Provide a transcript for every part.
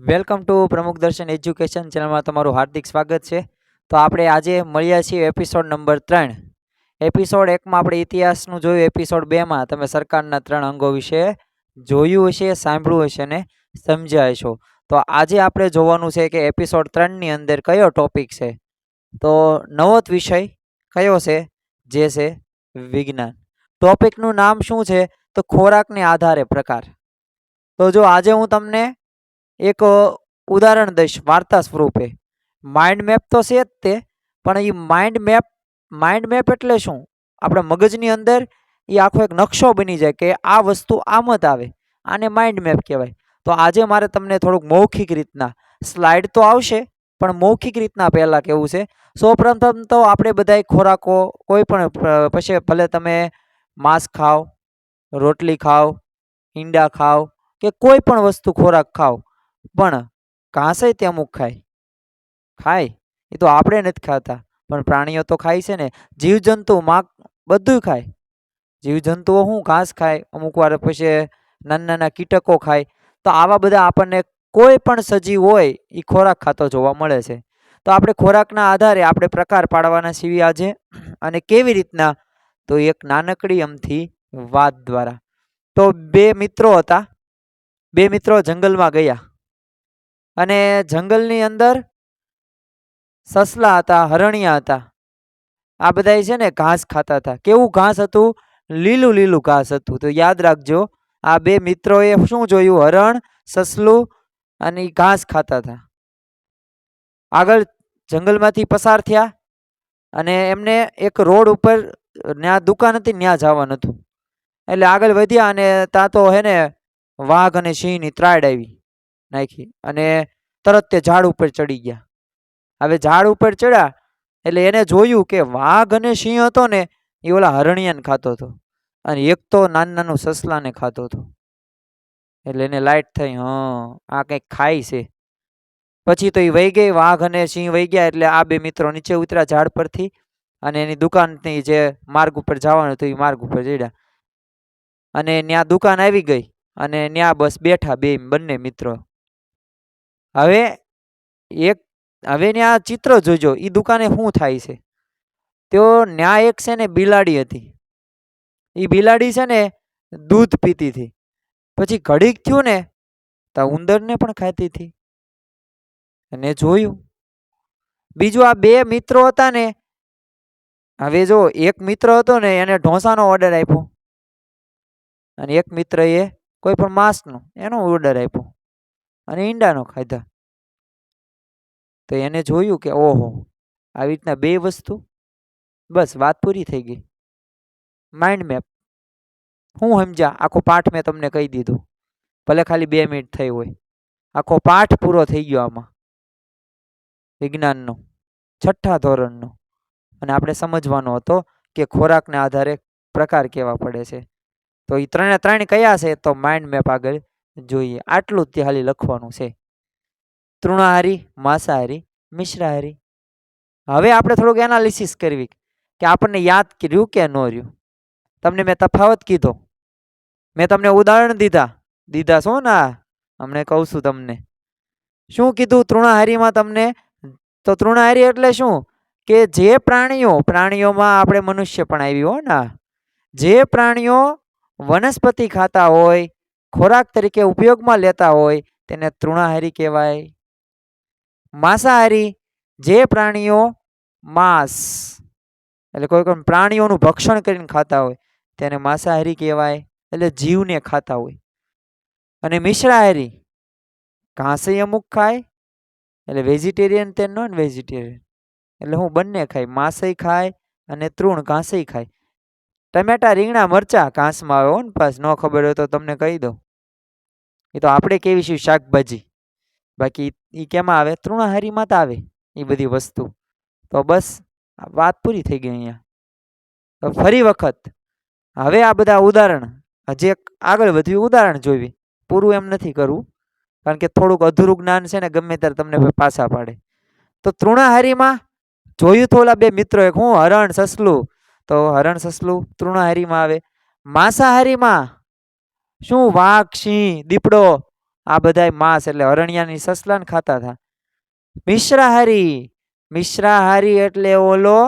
Welcome to પ્રમુખ દર્શન education ચેનલમાં તમારું હાર્દિક સ્વાગત છે. તો આપણે આજે મળ્યા છીએ એપિસોડ નંબર 3. એપિસોડ 1માં આપણે ઇતિહાસનું જોયું, એપિસોડ 2માં તમે સરકારના 3 અંગો વિશે જોયું હશે, સાંભળ્યું હશે ને સમજ્યા હશો. તો આજે આપણે જોવાનું છે કે એપિસોડ 3ની અંદર કયો ટોપિક છે. તો નવો જ વિષય કયો છે? જે છે વિજ્ઞાન. ટોપિકનું નામ શું છે? તો ખોરાકને આધારે પ્રકાર. તો જો આજે હું તમને એક ઉદાહરણ દઈશ વાર્તા સ્વરૂપે. માઇન્ડ મેપ તો છે જ તે, પણ એ માઇન્ડ મેપ એટલે શું? આપણા મગજની અંદર એ આખો એક નકશો બની જાય કે આ વસ્તુ આમ જ આવે, આને માઇન્ડ મેપ કહેવાય. તો આજે મારે તમને થોડુંક મૌખિક રીતના, સ્લાઇડ તો આવશે પણ મૌખિક રીતના પહેલાં કેવું છે. સૌપ્રથમ તો આપણે બધા ખોરાકો કોઈ પણ પછી ભલે તમે માંસ ખાઓ, રોટલી ખાઓ, ઈંડા ખાઓ કે કોઈ પણ વસ્તુ ખોરાક ખાઓ, પણ ઘાસે તે અમુક ખાય એ તો આપણે નથી ખાતા, પણ પ્રાણીઓ તો ખાય છે ને. જીવજંતુ બધું ખાય. જીવજંતુઓ શું ઘાસ ખાય, અમુક વાર પછી નાના નાના કીટકો ખાય. તો આવા બધા આપણને કોઈ પણ સજીવ હોય એ ખોરાક ખાતો જોવા મળે છે. તો આપણે ખોરાકના આધારે આપણે પ્રકાર પાડવાના છીએ આજે. અને કેવી રીતના? તો એક નાનકડી અમથી વાત દ્વારા. તો બે મિત્રો હતા. બે મિત્રો જંગલમાં ગયા અને જંગલની અંદર સસલા હતા, હરણિયા હતા. આ બધા છે ને ઘાસ ખાતા હતા. કેવું ઘાસ હતું? લીલું લીલું ઘાસ હતું. તો યાદ રાખજો, આ બે મિત્રોએ શું જોયું? હરણ, સસલું અને ઘાસ ખાતા હતા. આગળ જંગલમાંથી પસાર થયા અને એમને એક રોડ ઉપર ત્યાં દુકાન હતી, ત્યાં જવાનું હતું. એટલે આગળ વધ્યા અને ત્યાં તો હે ને વાઘ અને સિંહની ત્રાડ આવી નાખી અને તરત તે ઝાડ ઉપર ચડી ગયા. હવે ઝાડ ઉપર ચડ્યા એટલે એને જોયું કે વાઘ અને સિંહ હતો ને એ ઓલા હરણિયાને ખાતો હતો, અને એક તો નાનું નાનું સસલાને ખાતો હતો. એટલે એને લાઈટ થઈ, આ કંઈક ખાય છે. પછી તો એ વહી ગઈ, વાઘ અને સિંહ વહી ગયા. એટલે આ બે મિત્રો નીચે ઉતર્યા ઝાડ પરથી અને એની દુકાનની જે માર્ગ ઉપર જવાનું હતું એ માર્ગ ઉપર ચડ્યા. અને ત્યાં દુકાન આવી ગઈ અને ત્યાં બસ બેઠા બંને મિત્રો. હવે ત્યાં ચિત્ર જોજો, એ દુકાને શું થાય છે. તો ન્યા એક છે ને બિલાડી હતી. એ બિલાડી છે ને દૂધ પીતી હતી. પછી ઘડીક થયું ને તો ઉંદરને પણ ખાતી હતી. અને જોયું બીજું, આ બે મિત્રો હતા ને. હવે જો એક મિત્ર હતો ને એને ઢોસાનો ઓર્ડર આપ્યો અને એક મિત્ર એ કોઈ પણ માંસનો એનો ઓર્ડર આપ્યો અને ઈંડાનો ખાધા. તો એને જોયું કે ઓહો, આવી રીતના બે વસ્તુ, બસ વાત પૂરી થઈ ગઈ. Mind map. હું સમજ્યા? આખો પાઠ મેં તમને કહી દીધો, ભલે ખાલી 2 મિનિટ થઈ હોય. આખો પાઠ પૂરો થઈ ગયો આમાં વિજ્ઞાનનો, 6થા ધોરણનો. અને આપણે સમજવાનો હતો કે ખોરાકને આધારે પ્રકાર કેવા પડે છે. તો એ 3 કયા છે? તો માઇન્ડ મેપ આગળ જોઈએ. આટલું જ ખાલી લખવાનું છે. તૃણાહારી, માંસાહારી, મિશ્રાહારી. હવે આપણે થોડુંક એનાલિસિસ કરવી કે આપણને યાદ કર્યું કે ન રહ્યું. તમને મેં તફાવત કીધો, મેં તમને ઉદાહરણ દીધા છો ને. હમણાં કહું છું તમને શું કીધું તૃણાહારીમાં તમને. તો તૃણાહારી એટલે શું? કે જે પ્રાણીઓમાં આપણે મનુષ્ય પણ આવ્યો ને, જે પ્રાણીઓ વનસ્પતિ ખાતા હોય, ખોરાક તરીકે ઉપયોગમાં લેતા હોય, તેને તૃણાહારી કહેવાય. માંસાહારી, જે પ્રાણીઓ માંસ એટલે કોઈ પણ પ્રાણીઓનું ભક્ષણ કરીને ખાતા હોય તેને માંસાહારી કહેવાય, એટલે જીવને ખાતા હોય. અને મિશ્રાહારી, ઘાસે અમુક ખાય એટલે વેજીટેરિયન તે નોન વેજીટેરિયન. એટલે હું બંને ખાય, માંસય ખાય અને તૃણ ઘાસય ખાય. ટમેટા, રીંગણા, મરચા ઘાસમાં આવે. ને પાસ ન ખબર હોય તો તમને કહી દઉં, એ તો આપણે કેવી છે શાકભાજી. બાકી એ કેમાં આવે? તૃણાહારીમાં તો આવે એ બધી વસ્તુ. તો બસ વાત પૂરી થઈ ગઈ અહીંયા. તો ફરી વખત હવે આ બધા ઉદાહરણ, હજી એક આગળ વધ્યું ઉદાહરણ જોઈવી. પૂરું એમ નથી કરવું, કારણ કે થોડુંક અધૂરું જ્ઞાન છે ને ગમે ત્યારે તમને પાછા પાડે. તો તૃણાહારીમાં જોયું તો ઓલા બે મિત્રો, એક હું હરણ, સસલું. તો હરણ, સસલું તૃણાહારીમાં આવે. માંસાહારીમાં શું? વાઘ, સિંહ, દીપડો આ બધાય માંસ એટલે અરણ્યાની સસલાને ખાતા હતા. મિશ્રાહારી, મિશ્રાહારી એટલે ઓલો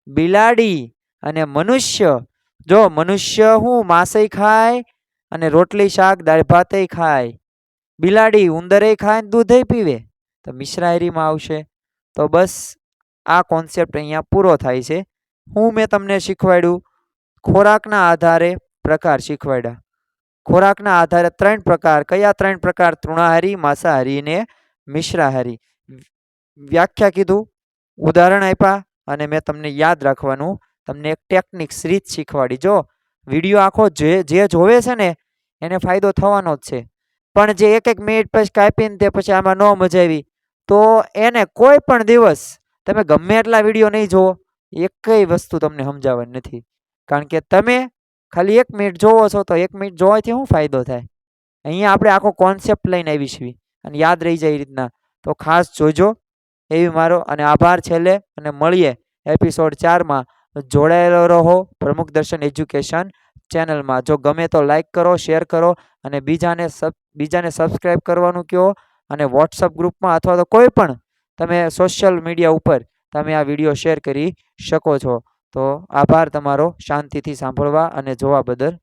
બિલાડી. અને મનુષ્ય, જો મનુષ્ય હું માંસય ખાય અને રોટલી શાક દાળ ભાતય ખાય. બિલાડી ઉંદરે ખાય ને દૂધય પીવે, તો મિશ્રાહારીમાં આવશે. તો બસ આ કોન્સેપ્ટ અહીંયા પૂરો થાય છે. હું મેં તમને શીખવાડ્યું ખોરાકના આધારે પ્રકાર શીખવાડ્યા. ખોરાકના આધારે 3 પ્રકાર. કયા 3 પ્રકાર? તૃણાહારી, માંસાહારી ને મિશ્રાહારી. વ્યાખ્યા કીધું, ઉદાહરણ આપ્યા અને મેં તમને યાદ રાખવાનું તમને એક ટેકનિક્સ રીત શીખવાડી. જો વિડીયો આખો જે જોવે છે ને એને ફાયદો થવાનો જ છે, પણ જે એક મિનિટ પછી કાપીને તે પછી આમાં ન મજા આવી તો એને કોઈ પણ દિવસ તમે ગમે એટલા વિડીયો નહીં જોવો, એકય વસ્તુ તમને સમજાવવાની નથી. કારણ કે તમે ખાલી 1 મિનિટ જોવો છો તો 1 મિનિટ જોવાથી શું ફાયદો થાય? અહીંયા આપણે આખો કોન્સેપ્ટ લઈને આવી છીએ અને યાદ રહી જાય એ રીતના. તો ખાસ જોજો એવી મારો અને આભાર છેલ્લે. અને મળીએ એપિસોડ 4માં. જોડાયેલો રહો પ્રમુખ દર્શન એજ્યુકેશન ચેનલમાં. જો ગમે તો લાઈક કરો, શેર કરો અને બીજાને સબસ્ક્રાઈબ કરવાનું કહો. અને વોટ્સઅપ ગ્રુપમાં અથવા તો કોઈ પણ તમે સોશિયલ મીડિયા ઉપર તમે આ વિડીયો શેર કરી શકો છો. તો આભાર તમારો શાંતિથી સાંભળવા અને જોવા બદલ.